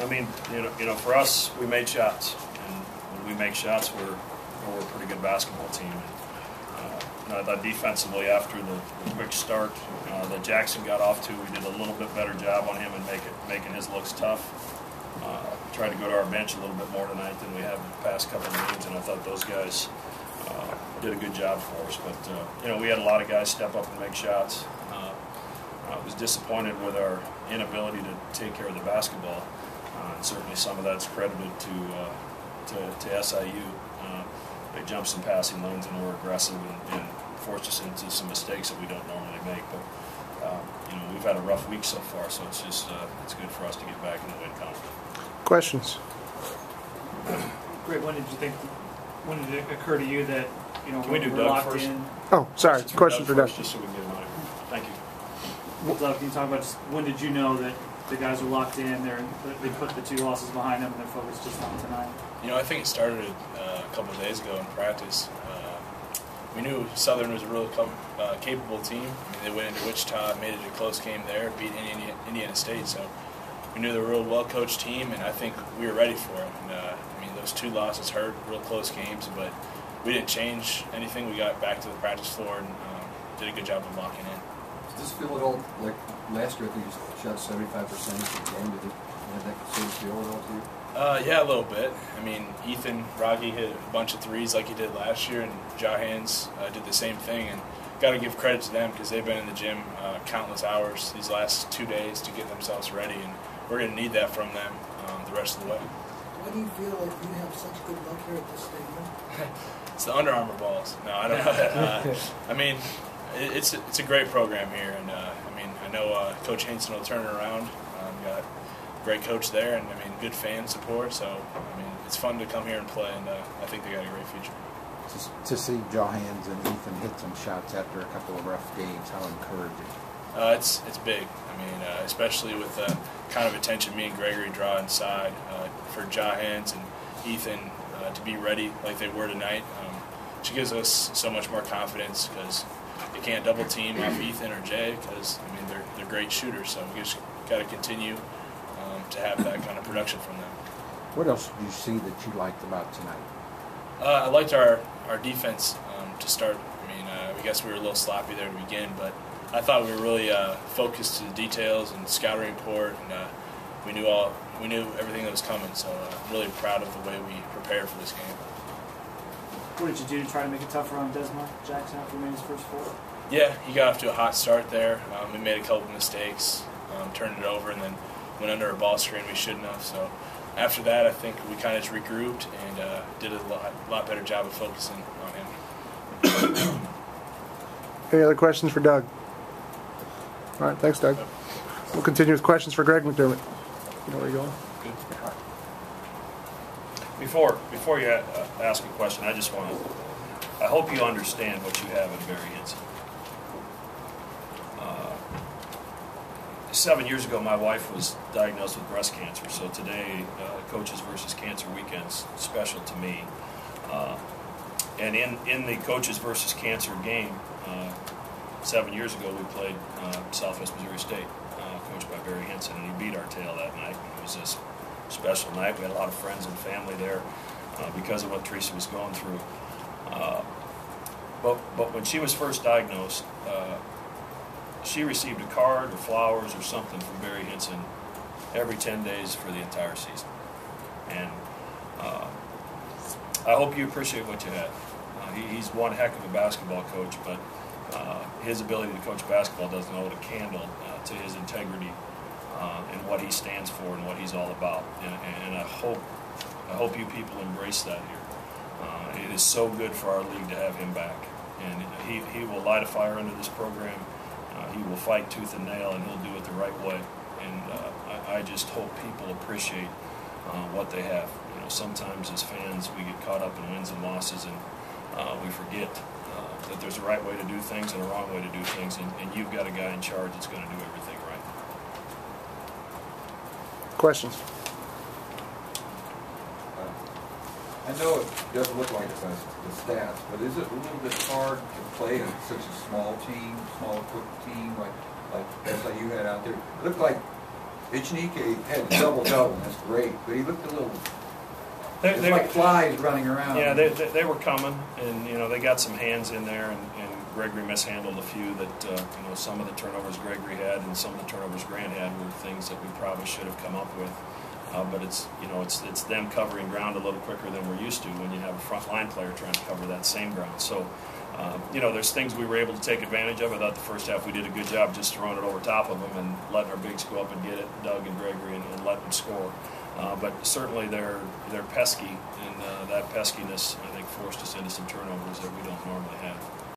I mean, for us, we made shots, and when we make shots, we're a pretty good basketball team. I thought defensively, after the quick start that Jackson got off to, we did a little bit better job on him and making his looks tough. Tried to go to our bench a little bit more tonight than we have in the past couple of games, and I thought those guys did a good job for us. But we had a lot of guys step up and make shots. I was disappointed with our inability to take care of the basketball. And certainly some of that's credited to SIU. They jumped some passing lanes and were aggressive and forced us into some mistakes that we don't normally make. But we've had a rough week so far, so it's just it's good for us to get back in the win column. Questions? Great. When did it occur to you that Can we do we're Doug locked first? in? Oh, sorry. Question for Doug. Just so we can get him on it. Thank you. Doug, can you talk about just when did you know that the guys are locked in? They put the 2 losses behind them and they're focused just on tonight. I think it started a couple of days ago in practice. We knew Southern was a really capable team. I mean, they went into Wichita, made it a close game there, beat Indiana State. So we knew they were a real well-coached team, and I think we were ready for it. And, those 2 losses hurt, real close games, but we didn't change anything. We got back to the practice floor and did a good job of locking in. Does this feel at all like last year? I think you shot 75% of the game. Did it have that same feel at all to you? Yeah, a little bit. I mean, Ethan Rogge hit a bunch of threes like he did last year, and Jahans did the same thing. And got to give credit to them because they've been in the gym countless hours these last 2 days to get themselves ready, and we're going to need that from them the rest of the way. Why do you feel like you have such good luck here at this stadium? It's the Under Armour balls. No, I don't know. I mean, it's a great program here, and I know Coach Hanson will turn it around. Got a great coach there, and good fan support. So it's fun to come here and play, and I think they got a great future. To see Jahans and Ethan hit some shots after a couple of rough games, how encouraging? It's big. Especially with the kind of attention me and Gregory draw inside for Jahans and Ethan to be ready like they were tonight. She gives us so much more confidence because you can't double team off Ethan or Jay because they're great shooters. So we just got to continue to have that kind of production from them. What else did you see that you liked about tonight? I liked our defense to start. I guess we were a little sloppy there to begin, but I thought we were really focused to the details and scouting report, and we knew everything that was coming. So I'm really proud of the way we prepared for this game. What did you do to try to make it tougher on Desmond Jackson after he made his first 4? Yeah, he got off to a hot start there. We made a couple mistakes, turned it over, and then went under a ball screen we shouldn't have. So after that, I think we kind of just regrouped and did a lot better job of focusing on him. Any other questions for Doug? All right, thanks, Doug. We'll continue with questions for Greg McDermott. You know where you're going? Good. Before you ask a question, I hope you understand what you have in Barry Hinson. 7 years ago, my wife was diagnosed with breast cancer, so today, Coaches versus Cancer Weekend's special to me. And in the Coaches versus Cancer game, 7 years ago, we played Southwest Missouri State, coached by Barry Hinson, and he beat our tail that night. It was a special night. We had a lot of friends and family there because of what Teresa was going through. But when she was first diagnosed, she received a card or flowers or something from Barry Hinson every 10 days for the entire season. And I hope you appreciate what you had. He's one heck of a basketball coach, but his ability to coach basketball doesn't hold a candle to his integrity and what he stands for and what he's all about. And I hope you people embrace that here. It is so good for our league to have him back. And he will light a fire under this program. He will fight tooth and nail, and he'll do it the right way. And I just hope people appreciate what they have. Sometimes as fans we get caught up in wins and losses, and we forget that there's a right way to do things and a wrong way to do things, and you've got a guy in charge that's going to do everything right. Questions? I know it doesn't look like the stats, but is it a little bit hard to play in such a small team, small equipped team like SIU had out there? It looked like Ichnike had a double-double, that's great, but he looked a little, They, it's like flies running around. yeah, they were coming, and they got some hands in there, and Gregory mishandled a few that some of the turnovers Gregory had and some of the turnovers Grant had were things that we probably should have come up with. But it's them covering ground a little quicker than we're used to when you have a front line player trying to cover that same ground. So there's things we were able to take advantage of. I thought the first half we did a good job just throwing it over top of them and letting our bigs go up and get it, Doug and Gregory, and let them score. But certainly they're pesky, and that peskiness I think forced us into some turnovers that we don't normally have.